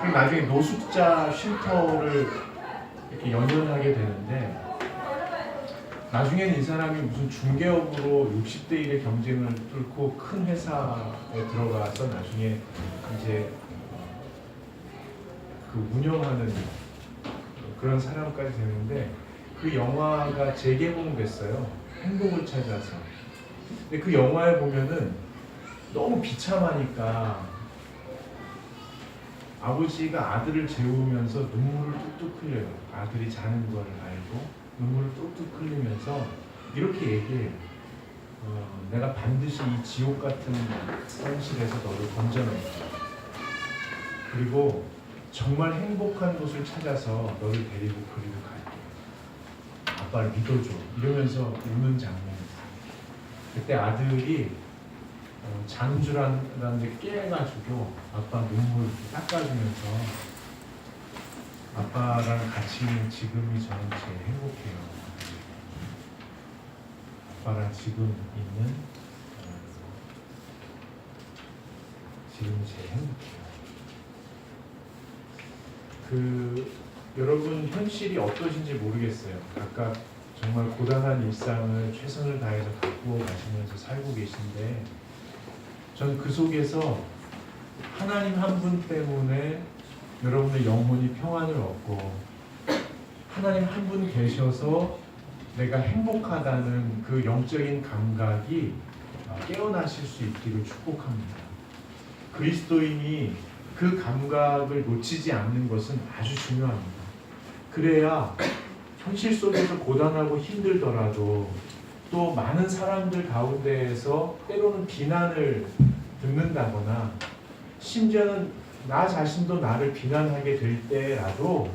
그리고 나중에 노숙자 쉼터를 이렇게 연연하게 되는데, 나중에는 이 사람이 무슨 중개업으로 60대 1의 경쟁을 뚫고 큰 회사에 들어가서 나중에 이제 그 운영하는 그런 사람까지 되는데, 그 영화가 재개봉됐어요. 행복을 찾아서. 근데 그 영화에 보면은 너무 비참하니까 아버지가 아들을 재우면서 눈물을 뚝뚝 흘려요. 아들이 자는 걸 알고 눈물을 뚝뚝 흘리면서 이렇게 얘기해요. 내가 반드시 이 지옥 같은 현실에서 너를 건져낸다. 그리고 정말 행복한 곳을 찾아서 너를 데리고 그리로 갈게. 아빠를 믿어줘. 이러면서 우는 장면이 있어요. 그때 아들이 자는 줄 알았는데 깨가지고 아빠 눈물 닦아주면서 아빠랑 같이 있는 지금이 저는 제일 행복해요. 아빠랑 지금 있는 지금이 제일 행복해요. 여러분 현실이 어떠신지 모르겠어요. 각각 정말 고단한 일상을 최선을 다해서 가꾸어 가시면서 살고 계신데, 전 그 속에서 하나님 한 분 때문에 여러분의 영혼이 평안을 얻고, 하나님 한 분 계셔서 내가 행복하다는 그 영적인 감각이 깨어나실 수 있기를 축복합니다. 그리스도인이 그 감각을 놓치지 않는 것은 아주 중요합니다. 그래야 현실 속에서 고단하고 힘들더라도 또 많은 사람들 가운데에서 때로는 비난을 듣는다거나 심지어는 나 자신도 나를 비난하게 될 때라도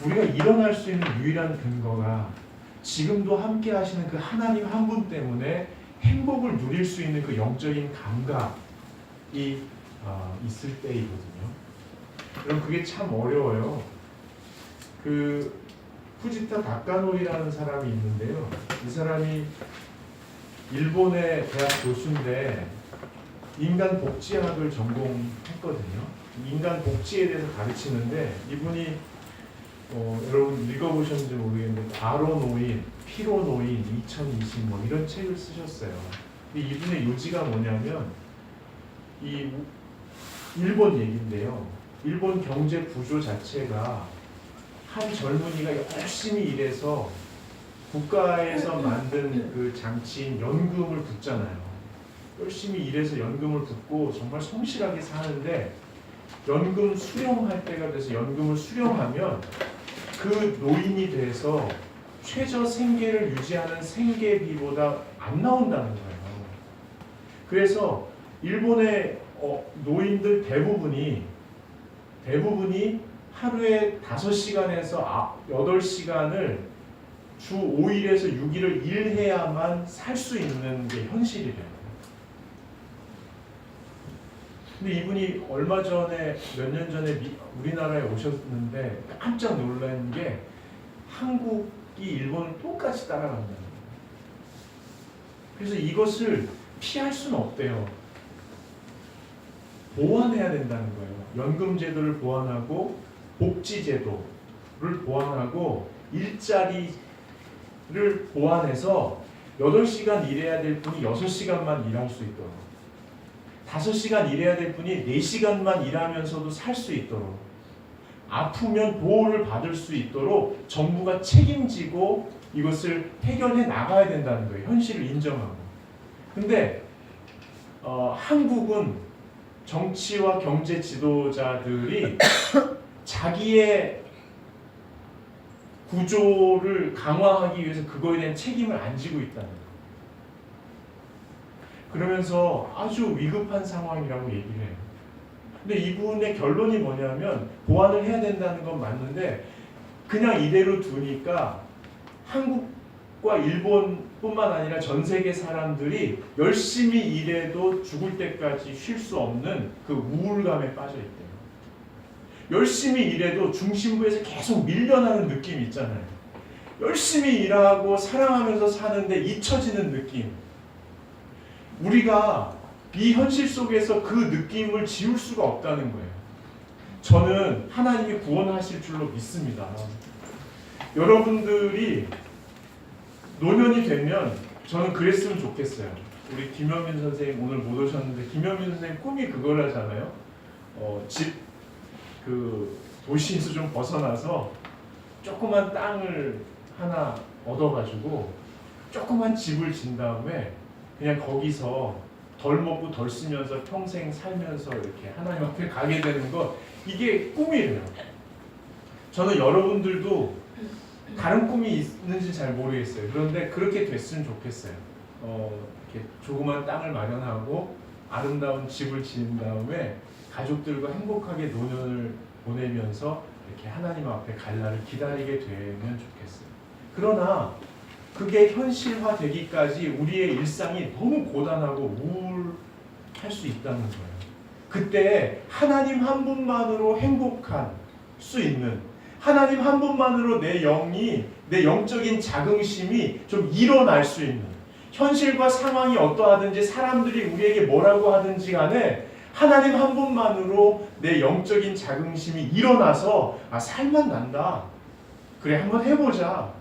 우리가 일어날 수 있는 유일한 근거가 지금도 함께 하시는 그 하나님 한 분 때문에 행복을 누릴 수 있는 그 영적인 감각이 있을 때이거든요. 그럼 그게 참 어려워요. 후지타 다카노이라는 사람이 있는데요. 이 사람이 일본의 대학 교수인데 인간 복지학을 전공했거든요. 인간 복지에 대해서 가르치는데, 이분이 여러분 읽어보셨는지 모르겠는데 아로노인, 피로노인 2020 이런 책을 쓰셨어요. 근데 이분의 요지가 뭐냐면 이 일본 얘기인데요. 일본 경제 구조 자체가 한 젊은이가 열심히 일해서 국가에서 만든 그 장치인 연금을 붓잖아요. 열심히 일해서 연금을 붓고 정말 성실하게 사는데, 연금 수령할 때가 돼서 연금을 수령하면 그 노인이 돼서 최저 생계를 유지하는 생계비보다 안 나온다는 거예요. 그래서 일본의 노인들 대부분이 하루에 5시간에서 8시간을 주 5일에서 6일을 일해야만 살 수 있는 게 현실이래요. 근데 이분이 얼마 전에, 몇 년 전에 우리나라에 오셨는데 깜짝 놀란 게 한국이 일본을 똑같이 따라간다는 거예요. 그래서 이것을 피할 수는 없대요. 보완해야 된다는 거예요. 연금제도를 보완하고 복지제도를 보완하고 일자리를 보완해서 8시간 일해야 될 분이 6시간만 일할 수 있도록, 5시간 일해야 될 분이 4시간만 일하면서도 살 수 있도록, 아프면 보호를 받을 수 있도록 정부가 책임지고 이것을 해결해 나가야 된다는 거예요. 현실을 인정하고. 근데 한국은 정치와 경제 지도자들이 자기의 구조를 강화하기 위해서 그거에 대한 책임을 안 지고 있다는 거예요. 그러면서 아주 위급한 상황이라고 얘기를 해요. 근데 이분의 결론이 뭐냐면, 보완을 해야 된다는 건 맞는데 그냥 이대로 두니까 한국과 일본뿐만 아니라 전 세계 사람들이 열심히 일해도 죽을 때까지 쉴 수 없는 그 우울감에 빠져 있대요. 열심히 일해도 중심부에서 계속 밀려나는 느낌이 있잖아요. 열심히 일하고 사랑하면서 사는데 잊혀지는 느낌. 우리가 이 현실 속에서 그 느낌을 지울 수가 없다는 거예요. 저는 하나님이 구원하실 줄로 믿습니다. 여러분들이 노년이 되면 저는 그랬으면 좋겠어요. 우리 김현민 선생님 오늘 못 오셨는데 김현민 선생님 꿈이 그거라잖아요. 도시에서 좀 벗어나서 조그만 땅을 하나 얻어가지고 조그만 집을 진 다음에 그냥 거기서 덜 먹고 덜 쓰면서 평생 살면서 이렇게 하나님 앞에 가게 되는 것, 이게 꿈이래요. 저는 여러분들도 다른 꿈이 있는지 잘 모르겠어요. 그런데 그렇게 됐으면 좋겠어요. 이렇게 조그만 땅을 마련하고 아름다운 집을 지은 다음에 가족들과 행복하게 노년을 보내면서 이렇게 하나님 앞에 갈 날을 기다리게 되면 좋겠어요. 그러나 그게 현실화되기까지 우리의 일상이 너무 고단하고 우울할 수 있다는 거예요. 그때 하나님 한 분만으로 행복할 수 있는, 하나님 한 분만으로 내 영이, 내 영적인 자긍심이 좀 일어날 수 있는, 현실과 상황이 어떠하든지 사람들이 우리에게 뭐라고 하든지 간에 하나님 한 분만으로 내 영적인 자긍심이 일어나서 살만 난다. 그래, 한번 해보자.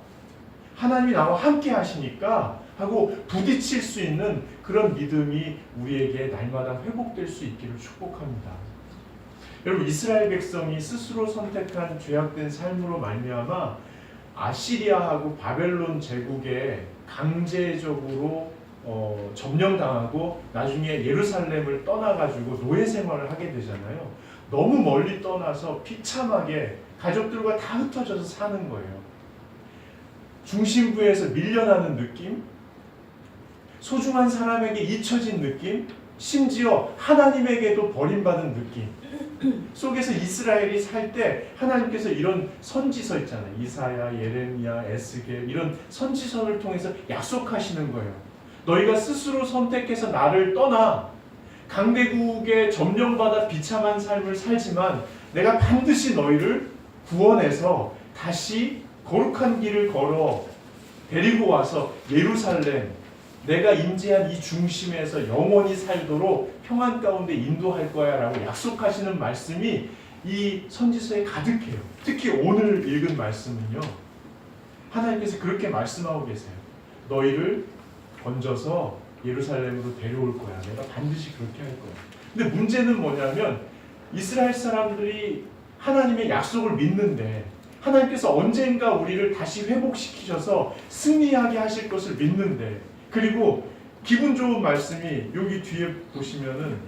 하나님이 나와 함께 하시니까 하고 부딪힐 수 있는 그런 믿음이 우리에게 날마다 회복될 수 있기를 축복합니다. 여러분, 이스라엘 백성이 스스로 선택한 죄악된 삶으로 말미암아 아시리아하고 바벨론 제국에 강제적으로 점령당하고 나중에 예루살렘을 떠나가지고 노예 생활을 하게 되잖아요. 너무 멀리 떠나서 비참하게 가족들과 다 흩어져서 사는 거예요. 중심부에서 밀려나는 느낌, 소중한 사람에게 잊혀진 느낌, 심지어 하나님에게도 버림받은 느낌 속에서 이스라엘이 살 때 하나님께서 이런 선지서 있잖아요. 이사야, 예레미야, 에스겔, 이런 선지서를 통해서 약속하시는 거예요. 너희가 스스로 선택해서 나를 떠나 강대국에 점령받아 비참한 삶을 살지만 내가 반드시 너희를 구원해서 다시 거룩한 길을 걸어 데리고 와서 예루살렘, 내가 임재한 이 중심에서 영원히 살도록 평안 가운데 인도할 거야 라고 약속하시는 말씀이 이 선지서에 가득해요. 특히 오늘 읽은 말씀은요, 하나님께서 그렇게 말씀하고 계세요. 너희를 건져서 예루살렘으로 데려올 거야. 내가 반드시 그렇게 할 거야. 근데 문제는 뭐냐면 이스라엘 사람들이 하나님의 약속을 믿는데 하나님께서 언젠가 우리를 다시 회복시키셔서 승리하게 하실 것을 믿는데, 그리고 기분 좋은 말씀이 여기 뒤에 보시면은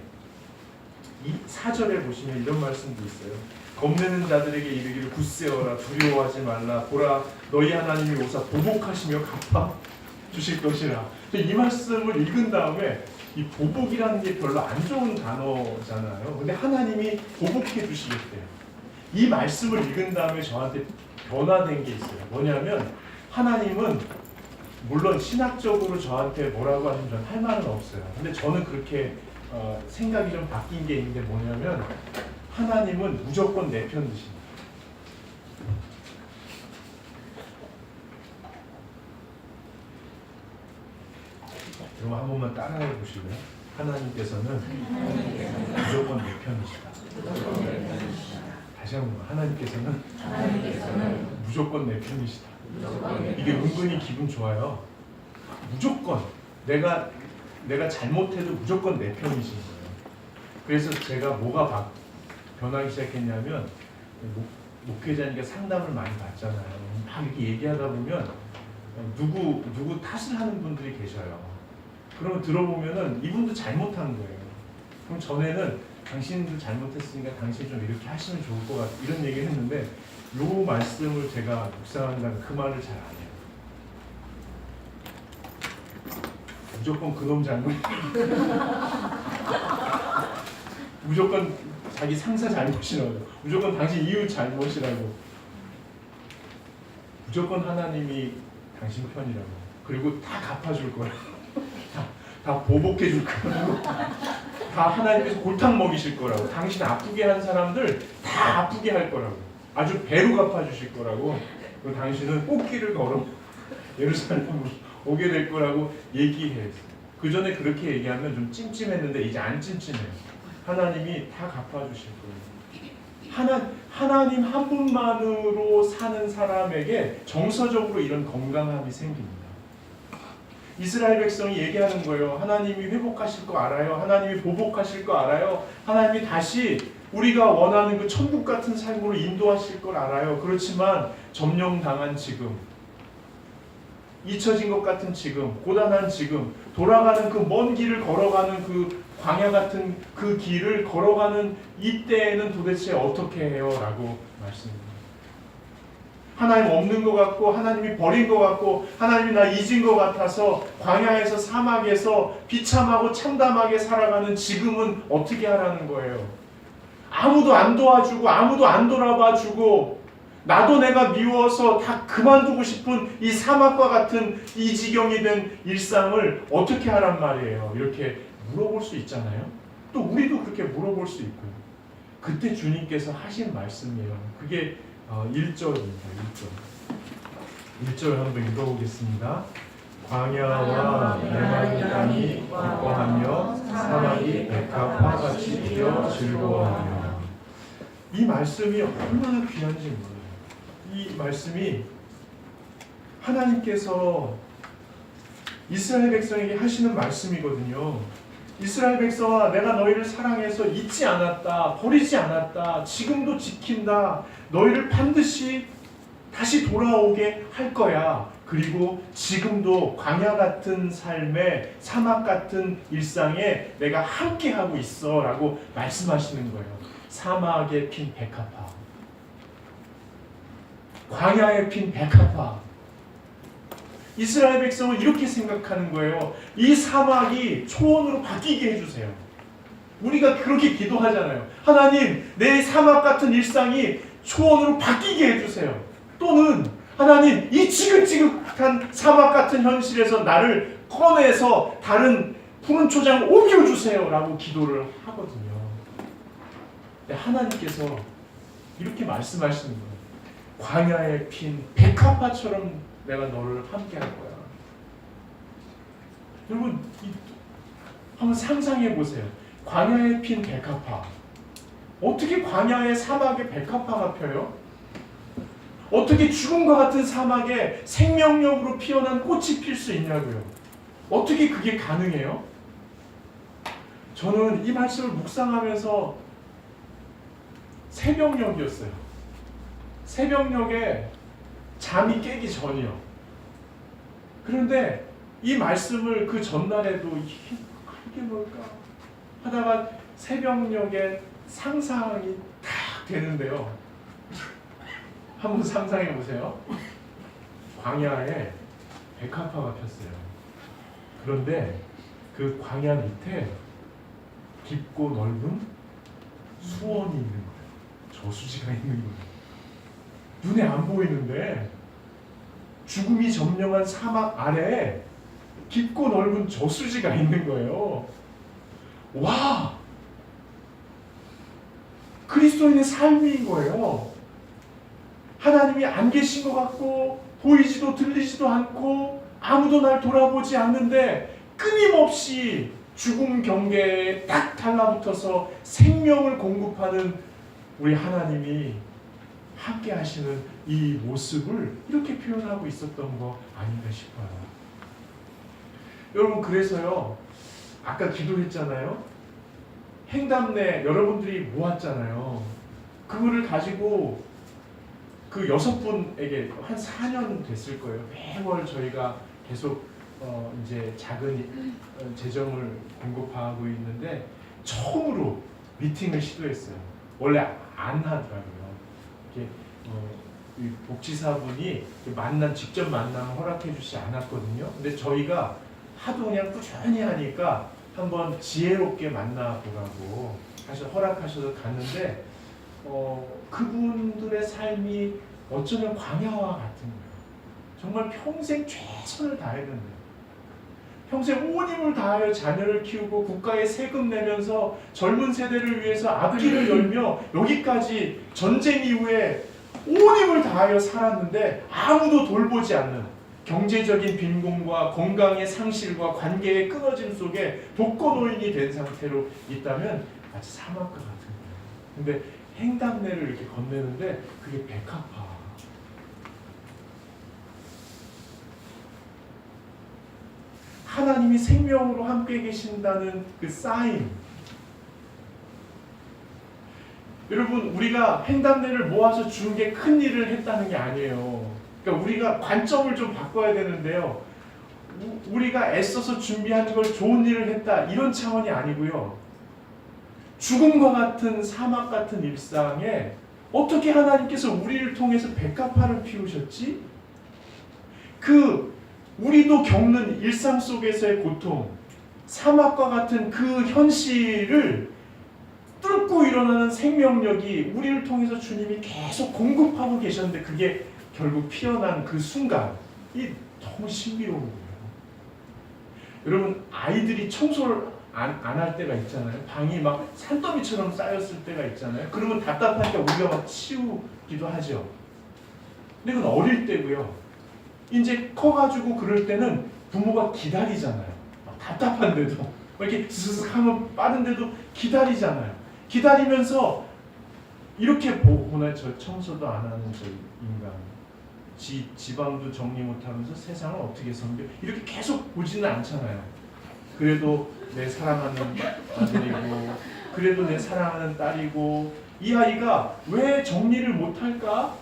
이 4절에 보시면 이런 말씀도 있어요. 겁내는 자들에게 이르기를 굳세어라, 두려워하지 말라, 보라 너희 하나님이 오사 보복하시며 갚아 주실 것이라. 이 말씀을 읽은 다음에 이 보복이라는 게 별로 안 좋은 단어잖아요. 근데 하나님이 보복해 주시겠대요. 이 말씀을 읽은 다음에 저한테 변화된 게 있어요. 뭐냐면 하나님은 물론 신학적으로 저한테 뭐라고 하시면 저는 할 말은 없어요. 근데 저는 그렇게 생각이 좀 바뀐 게 있는데 뭐냐면 하나님은 무조건 내 편 드십니다. 여러분 한 번만 따라해 보실래요? 하나님께서는 무조건 내 편이시다. 다시 한번, 하나님께서는 무조건 내 편이시다. 이게 은근히 기분 좋아요. 무조건 내가 잘못해도 무조건 내 편이신 거예요. 그래서 제가 뭐가 변하기 시작했냐면, 목회자니까 상담을 많이 받잖아요. 막 이렇게 얘기하다 보면 누구 탓을 하는 분들이 계셔요. 그러면 들어보면은 이분도 잘못한 거예요. 그럼 전에는 당신도 잘못했으니까 당신 좀 이렇게 하시면 좋을 것 같아, 이런 얘기를 했는데 요 말씀을 제가 묵상한다면 그 말을 잘 안 해요. 무조건 그놈 잘못 무조건 자기 상사 잘못이라고, 무조건 당신 이웃 잘못이라고, 무조건 하나님이 당신 편이라고, 그리고 다 갚아줄 거라고, 다 보복해 줄 거라고, 다 하나님께서 골탕 먹이실 거라고, 당신 아프게 한 사람들 다 아프게 할 거라고, 아주 배로 갚아주실 거라고, 그리고 당신은 꽃길을 걸어 예루살렘으로 오게 될 거라고 얘기해. 그 전에 그렇게 얘기하면 좀 찜찜했는데 이제 안 찜찜해요. 하나님이 다 갚아주실 거예요. 하나님 한 분만으로 사는 사람에게 정서적으로 이런 건강함이 생깁니다. 이스라엘 백성이 얘기하는 거예요. 하나님이 회복하실 거 알아요. 하나님이 보복하실 거 알아요. 하나님이 다시 우리가 원하는 그 천국 같은 삶으로 인도하실 걸 알아요. 그렇지만 점령당한 지금, 잊혀진 것 같은 지금, 고단한 지금, 돌아가는 그 먼 길을 걸어가는 그 광야 같은 그 길을 걸어가는 이때에는 도대체 어떻게 해요? 라고 말씀합니다. 하나님 없는 것 같고, 하나님이 버린 것 같고, 하나님이 나 잊은 것 같아서 광야에서, 사막에서 비참하고 참담하게 살아가는 지금은 어떻게 하라는 거예요? 아무도 안 도와주고, 아무도 안 돌아봐주고, 나도 내가 미워서 다 그만두고 싶은 이 사막과 같은 이 지경이 된 일상을 어떻게 하란 말이에요? 이렇게 물어볼 수 있잖아요. 또 우리도 그렇게 물어볼 수 있고요. 그때 주님께서 하신 말씀이에요. 그게 1절입니다. 1절 한번 읽어보겠습니다. 광야와 메마른 땅이 기뻐하며 사막이 백합화같이 피어 즐거워하며. 이 말씀이 얼마나 귀한지 몰라요. 이 말씀이 하나님께서 이스라엘 백성에게 하시는 말씀이거든요. 이스라엘 백성아, 내가 너희를 사랑해서 잊지 않았다, 버리지 않았다, 지금도 지킨다, 너희를 반드시 다시 돌아오게 할 거야. 그리고 지금도 광야 같은 삶에, 사막 같은 일상에 내가 함께하고 있어 라고 말씀하시는 거예요. 사막에 핀 백합화, 광야에 핀 백합화. 이스라엘 백성은 이렇게 생각하는 거예요. 이 사막이 초원으로 바뀌게 해주세요. 우리가 그렇게 기도하잖아요. 하나님, 내 사막 같은 일상이 초원으로 바뀌게 해주세요. 또는 하나님, 이 지긋지긋한 사막 같은 현실에서 나를 꺼내서 다른 푸른 초장을 옮겨주세요 라고 기도를 하거든요. 근데 하나님께서 이렇게 말씀하시는 거예요. 광야에 핀 백합화처럼 내가 너를 함께 할 거야. 여러분, 한번 상상해 보세요. 광야에 핀 백합화. 어떻게 광야의 사막에 백합화가 펴요? 어떻게 죽음과 같은 사막에 생명력으로 피어난 꽃이 필 수 있냐고요. 어떻게 그게 가능해요? 저는 이 말씀을 묵상하면서 새벽녘이었어요. 새벽녘에 잠이 깨기 전이요. 그런데 이 말씀을 그 전날에도 이게 뭘까 하다가 새벽녘에 상상이 딱 되는데요. 한번 상상해 보세요. 광야에 백합화가 폈어요. 그런데 그 광야 밑에 깊고 넓은 수원이 있는 거예요. 저수지가 있는 거예요. 눈에 안 보이는데 죽음이 점령한 사막 아래에 깊고 넓은 저수지가 있는 거예요. 와! 그리스도인의 삶인 거예요. 하나님이 안 계신 것 같고 보이지도 들리지도 않고 아무도 날 돌아보지 않는데 끊임없이 죽음 경계에 딱 달라붙어서 생명을 공급하는 우리 하나님이 함께 하시는 이 모습을 이렇게 표현하고 있었던 거 아닌가 싶어요. 여러분, 그래서요, 아까 기도했잖아요. 행담내 여러분들이 모았잖아요. 그거를 가지고 그 6분에게 한 4년 됐을 거예요. 매월 저희가 계속 이제 작은 재정을 공급하고 있는데 처음으로 미팅을 시도했어요. 원래 안 하더라고요. 이렇게 이 복지사분이 직접 만남을 허락해 주지 않았거든요. 근데 저희가 하도 그냥 꾸준히 하니까 한번 지혜롭게 만나보라고 허락하셔서 갔는데 그분들의 삶이 어쩌면 광야와 같은 거예요. 정말 평생 최선을 다했는데, 평생 온 힘을 다하여 자녀를 키우고 국가에 세금 내면서 젊은 세대를 위해서 앞길을 열며 여기까지 전쟁 이후에 온 힘을 다하여 살았는데 아무도 돌보지 않는 경제적인 빈곤과 건강의 상실과 관계의 끊어짐 속에 독거노인이 된 상태로 있다면 마치 사막과 같은 거예요. 근데 행담례를 이렇게 건네는데 그게 백합화. 하나님이 생명으로 함께 계신다는 그 사인. 여러분, 우리가 행담례를 모아서 준 게 큰 일을 했다는 게 아니에요. 그러니까 우리가 관점을 좀 바꿔야 되는데요. 우리가 애써서 준비한 걸 좋은 일을 했다, 이런 차원이 아니고요. 죽음과 같은 사막 같은 일상에 어떻게 하나님께서 우리를 통해서 백합화를 피우셨지? 우리도 겪는 일상 속에서의 고통, 사막과 같은 그 현실을 뚫고 일어나는 생명력이 우리를 통해서 주님이 계속 공급하고 계셨는데, 그게 결국 피어난 그 순간이 너무 신비로운 거예요. 여러분, 아이들이 청소를 안 할 때가 있잖아요. 방이 막 산더미처럼 쌓였을 때가 있잖아요. 그러면 답답하니까 우리가 막 치우기도 하죠. 근데 그건 어릴 때고요. 이제 커가지고 그럴 때는 부모가 기다리잖아요. 막 답답한데도 이렇게 스스스 하면 빠른데도 기다리잖아요. 기다리면서 이렇게 보나, 저 청소도 안 하는 저 인간, 지방도 정리 못하면서 세상을 어떻게 섬겨, 이렇게 계속 보지는 않잖아요. 그래도 내 사랑하는 아들이고, 그래도 내 사랑하는 딸이고, 이 아이가 왜 정리를 못할까?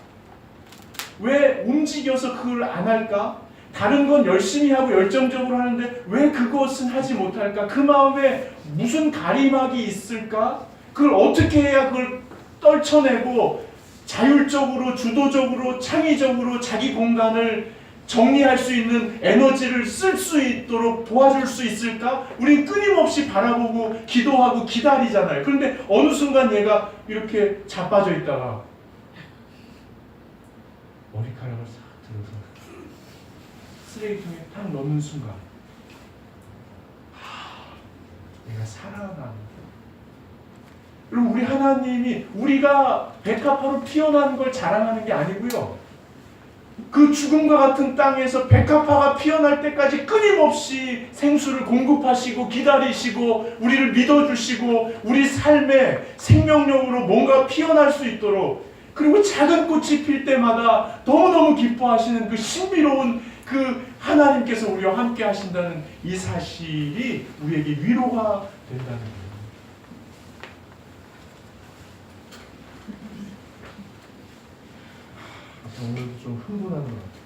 왜 움직여서 그걸 안 할까? 다른 건 열심히 하고 열정적으로 하는데 왜 그것은 하지 못할까? 그 마음에 무슨 가림막이 있을까? 그걸 어떻게 해야 그걸 떨쳐내고 자율적으로, 주도적으로, 창의적으로 자기 공간을 정리할 수 있는 에너지를 쓸 수 있도록 도와줄 수 있을까? 우린 끊임없이 바라보고 기도하고 기다리잖아요. 그런데 어느 순간 얘가 이렇게 자빠져 있다가 머리카락을 싹 들어서 쓰레기통에 탁 넣는 순간, 내가 살아나는. 그리고 우리 하나님이 우리가 백합화로 피어나는 걸 자랑하는 게 아니고요. 그 죽음과 같은 땅에서 백합화가 피어날 때까지 끊임없이 생수를 공급하시고 기다리시고 우리를 믿어주시고 우리 삶에 생명력으로 뭔가 피어날 수 있도록, 그리고 작은 꽃이 필 때마다 너무너무 기뻐하시는 그 신비로운 그 하나님께서 우리와 함께 하신다는 이 사실이 우리에게 위로가 된다는 거예요. 오늘도 좀 흥분하는 것 같아요.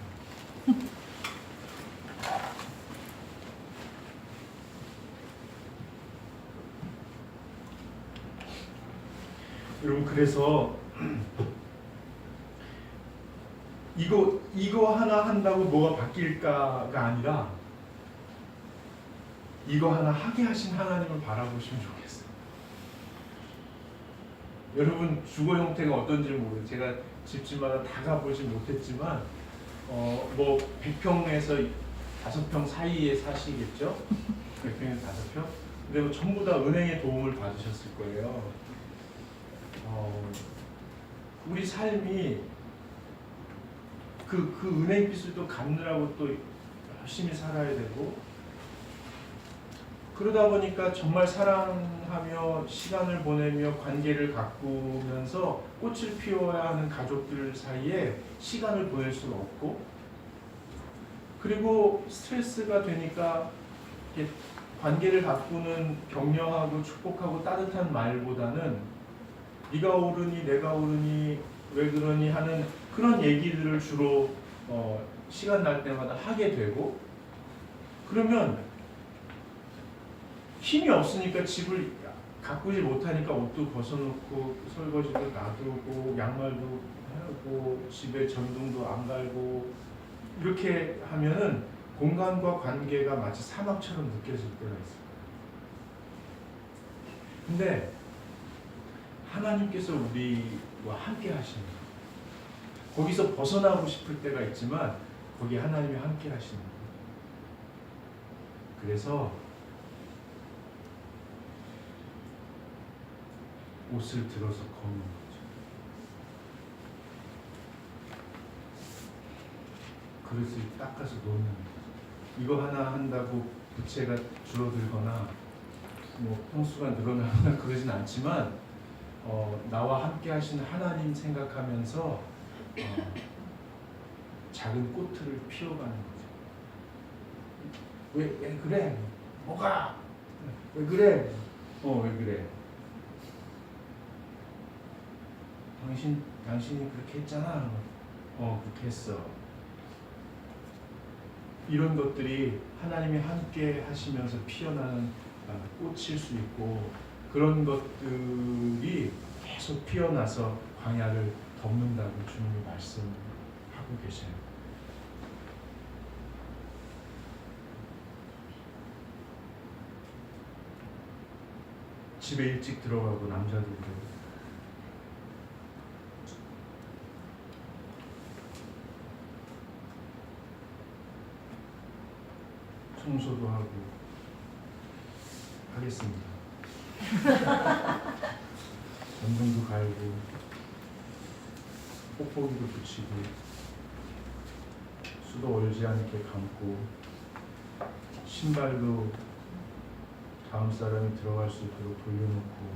여러분, 그래서 이거 하나 한다고 뭐가 바뀔까가 아니라 이거 하나 하게 하신 하나님을 바라보시면 좋겠어요. 여러분, 주거 형태가 어떤지 모르겠어요. 제가 집집마다 다 가보지 못했지만 뭐 100평에서 5평 사이에 사시겠죠? 100평에서 5평? 근데 뭐 전부 다 은행의 도움을 받으셨을 거예요. 우리 삶이 그 은행 빚을 또 갚느라고 또 열심히 살아야 되고, 그러다 보니까 정말 사랑하며 시간을 보내며 관계를 가꾸면서 꽃을 피워야 하는 가족들 사이에 시간을 보낼 수가 없고, 그리고 스트레스가 되니까 이렇게 관계를 가꾸는 격려하고 축복하고 따뜻한 말보다는 네가 옳으니 내가 옳으니 왜 그러니 하는 그런 얘기들을 주로 시간 날 때마다 하게 되고, 그러면 힘이 없으니까 집을 가꾸지 못하니까 옷도 벗어놓고 설거지도 놔두고 양말도 하고 집에 전등도 안 갈고, 이렇게 하면은 공간과 관계가 마치 사막처럼 느껴질 때가 있어요. 근데 하나님께서 우리와 함께 하시는, 거기서 벗어나고 싶을 때가 있지만 거기 하나님이 함께 하시는 거예요. 그래서 옷을 들어서 걷는 거죠. 그릇을 닦아서 놓는 거죠. 이거 하나 한다고 부채가 줄어들거나 뭐 평수가 늘어나거나 그러진 않지만 나와 함께 하시는 하나님 생각하면서 작은 꽃을 피워가는 거죠. 왜 그래? 뭐가? 왜 그래? 왜 그래? 당신이 그렇게 했잖아. 그렇게 했어. 이런 것들이 하나님이 함께 하시면서 피어나는 꽃일 수 있고, 그런 것들이 계속 피어나서 광야를 덮는다고 주님이 말씀하고 계세요. 집에 일찍 들어가고 남자들도 청소도 하고 하겠습니다. 전등도 갈고 뽁뽁이도 붙이고 수도 얼지 않게 감고 신발도 다음 사람이 들어갈 수 있도록 돌려놓고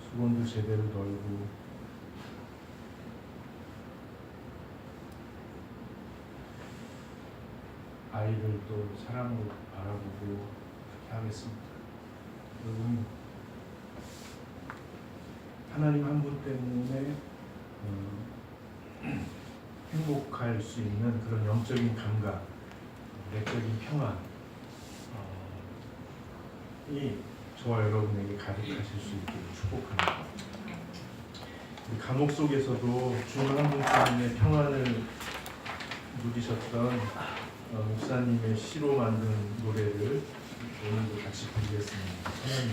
수건도 제대로 널고 아이를 또 사랑으로 바라보고 그렇게 하겠습니다. 여러분, 하나님 한 분 때문에 행복할 수 있는 그런 영적인 감각, 내적인 평안이 저와 여러분에게 가득하실 수 있기를 축복합니다. 감옥 속에서도 주님 한 분 때문에 평안을 누리셨던 목사님의 시로 만든 노래를 오늘도 같이 부르겠습니다. 하나님